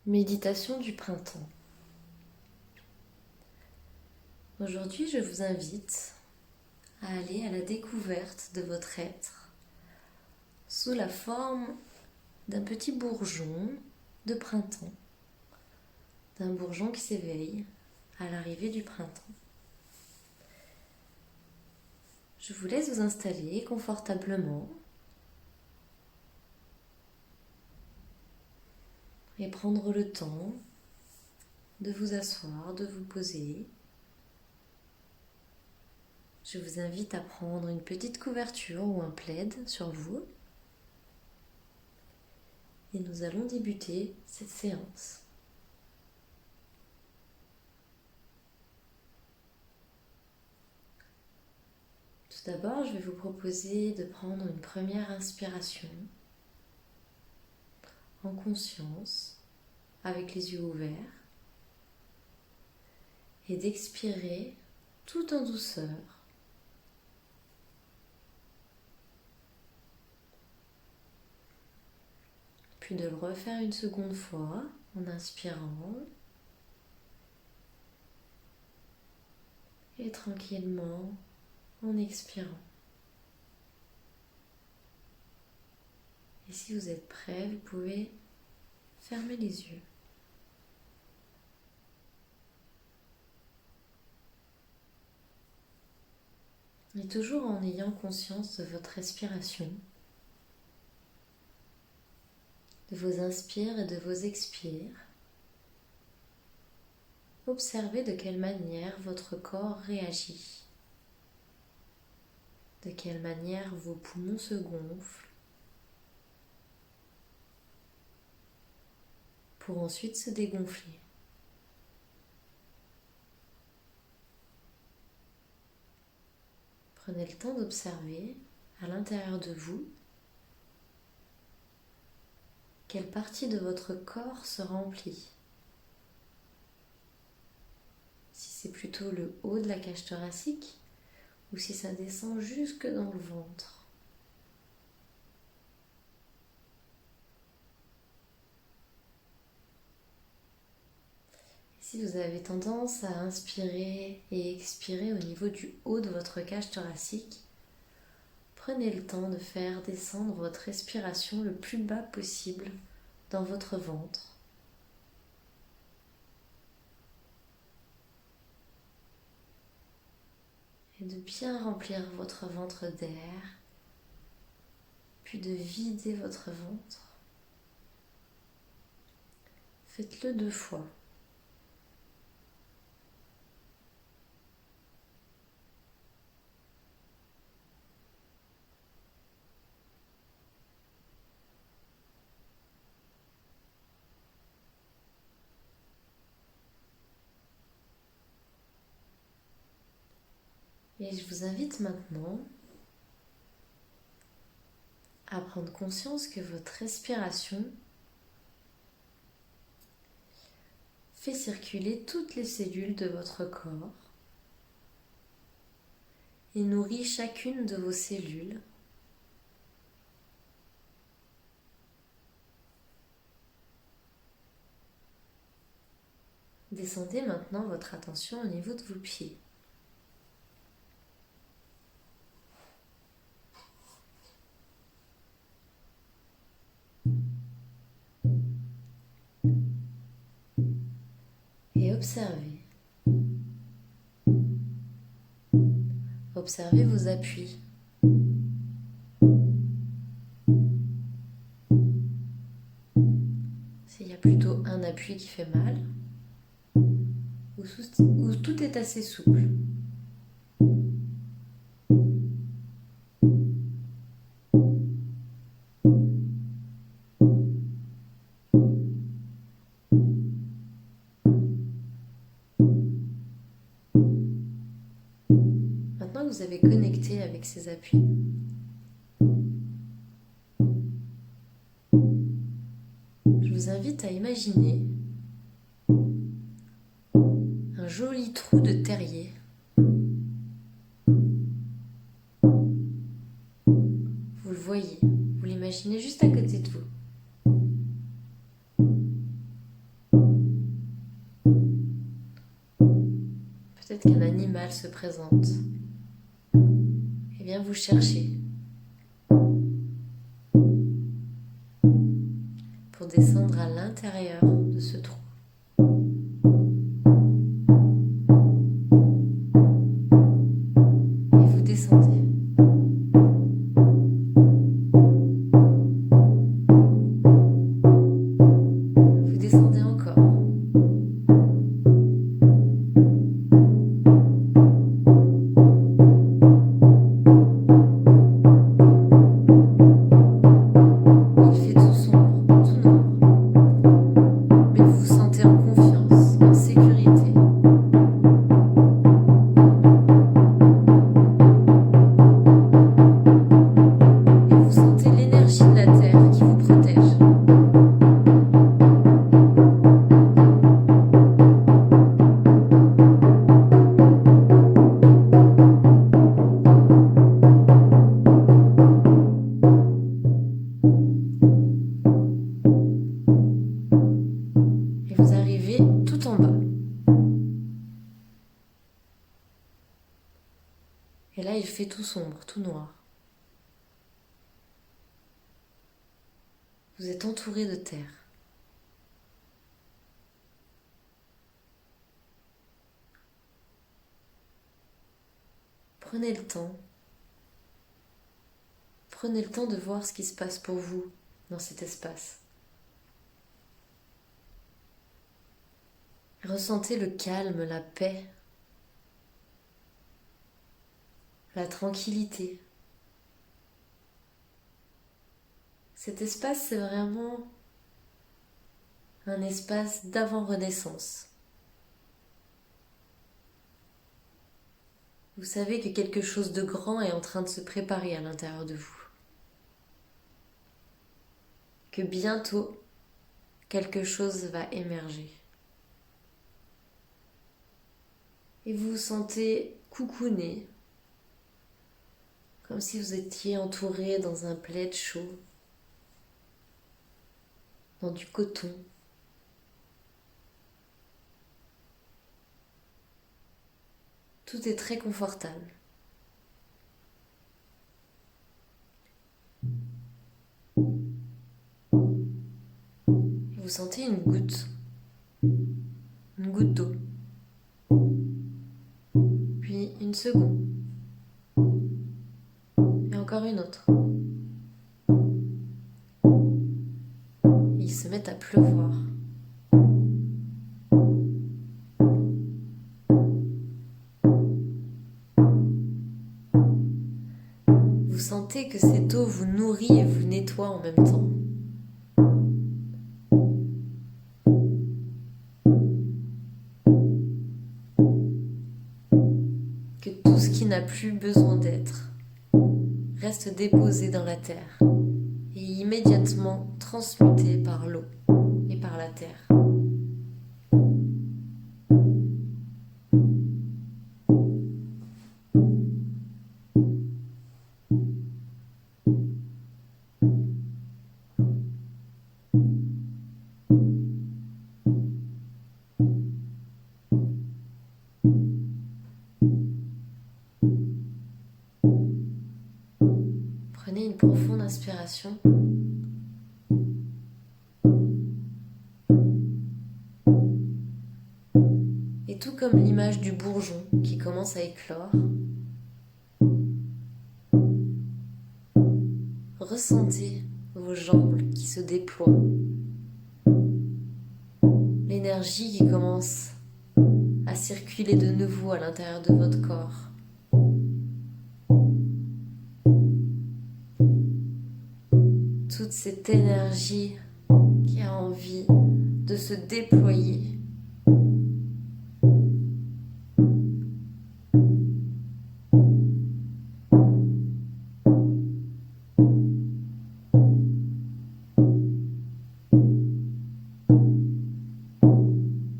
Méditation du printemps. Aujourd'hui, je vous invite à aller à la découverte de votre être sous la forme d'un petit bourgeon de printemps, d'un bourgeon qui s'éveille à l'arrivée du printemps. Je vous laisse vous installer confortablement et prendre le temps de vous asseoir, de vous poser. Je vous invite à prendre une petite couverture ou un plaid sur vous et nous allons débuter cette séance. Tout d'abord, je vais vous proposer de prendre une première inspiration en conscience, avec les yeux ouverts, et d'expirer tout en douceur. Puis de le refaire une seconde fois en inspirant et tranquillement en expirant. Et si vous êtes prêt, vous pouvez fermer les yeux. Et toujours en ayant conscience de votre respiration, de vos inspires et de vos expires, observez de quelle manière votre corps réagit, de quelle manière vos poumons se gonflent, pour ensuite se dégonfler. Prenez le temps d'observer à l'intérieur de vous quelle partie de votre corps se remplit. Si c'est plutôt le haut de la cage thoracique ou si ça descend jusque dans le ventre. Si vous avez tendance à inspirer et expirer au niveau du haut de votre cage thoracique, prenez le temps de faire descendre votre respiration le plus bas possible dans votre ventre. Et de bien remplir votre ventre d'air, puis de vider votre ventre. Faites-le 2 fois. Et je vous invite maintenant à prendre conscience que votre respiration fait circuler toutes les cellules de votre corps et nourrit chacune de vos cellules. Descendez maintenant votre attention au niveau de vos pieds. Et observez. Observez vos appuis. S'il y a plutôt un appui qui fait mal, ou tout est assez souple. Maintenant que vous avez connecté avec ces appuis, je vous invite à imaginer un joli trou de terrier. Vous le voyez, vous l'imaginez juste à côté de vous. fait qu'un animal se présente, et vient vous chercher pour descendre à l'intérieur de ce trou. Et vous descendez. Vous descendez encore. Et là, il fait tout sombre, tout noir. Vous êtes entouré de terre. Prenez le temps. Prenez le temps de voir ce qui se passe pour vous dans cet espace. Ressentez le calme, la paix, la tranquillité. Cet espace, c'est vraiment un espace d'avant-renaissance. Vous savez que quelque chose de grand est en train de se préparer à l'intérieur de vous. Que bientôt, quelque chose va émerger. Et vous vous sentez coucouné, comme si vous étiez entouré dans un plaid chaud, dans du coton. Tout est très confortable. Et vous sentez une goutte d'eau. Puis une seconde. Et encore une autre. Et il se met à pleuvoir. Vous sentez que cette eau vous nourrit et vous nettoie en même temps. Que tout ce qui n'a plus besoin d'être reste déposé dans la terre et immédiatement transmuté par l'eau et par la terre. Prenez une profonde inspiration. Et tout comme l'image du bourgeon qui commence à éclore, ressentez vos jambes qui se déploient. L'énergie qui commence à circuler de nouveau à l'intérieur de votre corps. Toute cette énergie qui a envie de se déployer.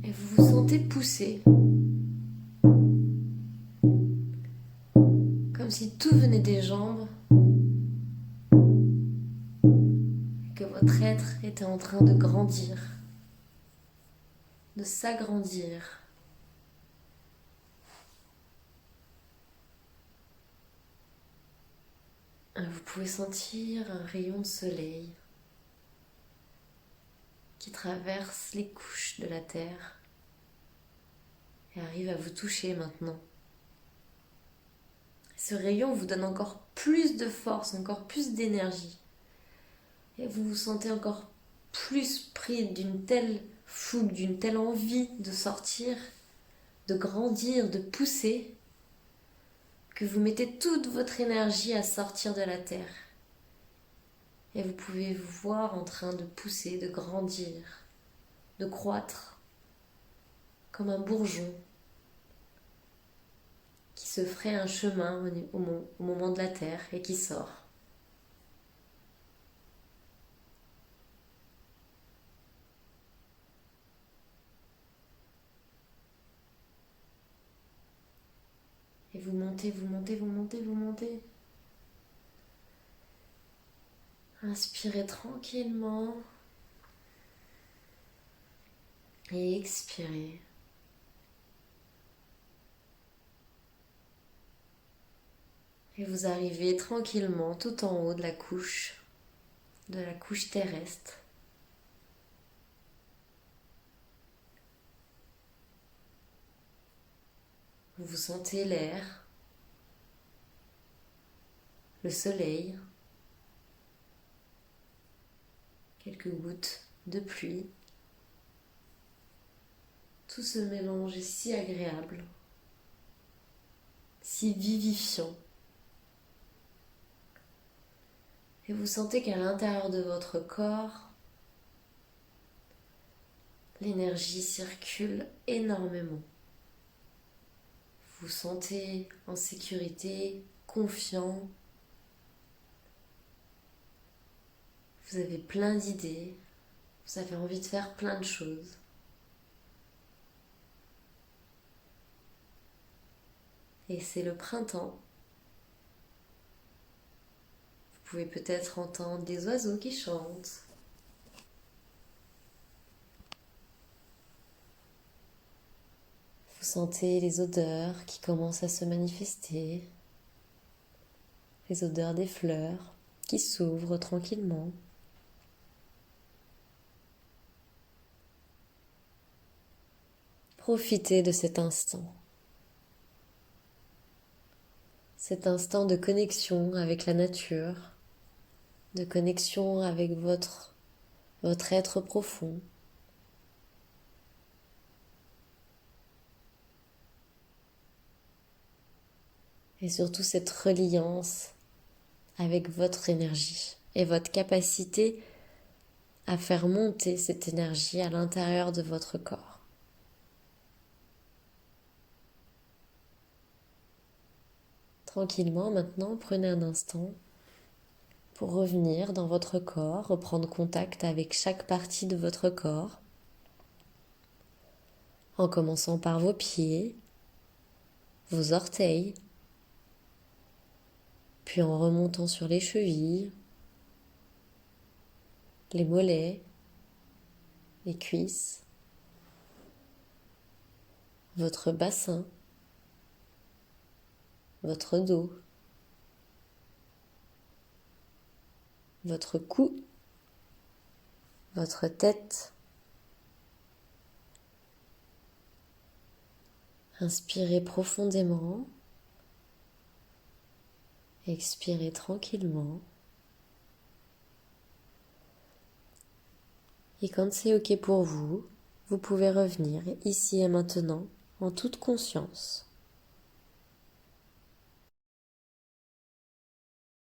Et vous vous sentez poussé, comme si tout venait des jambes. Votre être était en train de grandir, de s'agrandir. Vous pouvez sentir un rayon de soleil qui traverse les couches de la terre et arrive à vous toucher maintenant. Ce rayon vous donne encore plus de force, encore plus d'énergie. Et vous vous sentez encore plus pris d'une telle fougue, d'une telle envie de sortir, de grandir, de pousser, que vous mettez toute votre énergie à sortir de la terre. Et vous pouvez vous voir en train de pousser, de grandir, de croître, comme un bourgeon qui se ferait un chemin au moment de la terre et qui sort. Et vous montez, vous montez, vous montez, vous montez. Inspirez tranquillement. Et expirez. Et vous arrivez tranquillement tout en haut de la couche terrestre. Vous sentez l'air, le soleil, quelques gouttes de pluie. Tout ce mélange est si agréable, si vivifiant. Et vous sentez qu'à l'intérieur de votre corps, l'énergie circule énormément. Vous vous sentez en sécurité, confiant. Vous avez plein d'idées. Vous avez envie de faire plein de choses. Et c'est le printemps. Vous pouvez peut-être entendre des oiseaux qui chantent. Vous sentez les odeurs qui commencent à se manifester. Les odeurs des fleurs qui s'ouvrent tranquillement. Profitez de cet instant. Cet instant de connexion avec la nature, de connexion avec votre être profond. Et surtout cette reliance avec votre énergie et votre capacité à faire monter cette énergie à l'intérieur de votre corps. Tranquillement, maintenant, prenez un instant pour revenir dans votre corps, reprendre contact avec chaque partie de votre corps, en commençant par vos pieds, vos orteils, puis en remontant sur les chevilles, les mollets, les cuisses, votre bassin, votre dos, votre cou, votre tête. Inspirez profondément, expirez tranquillement. Et quand c'est OK pour vous, vous pouvez revenir ici et maintenant en toute conscience.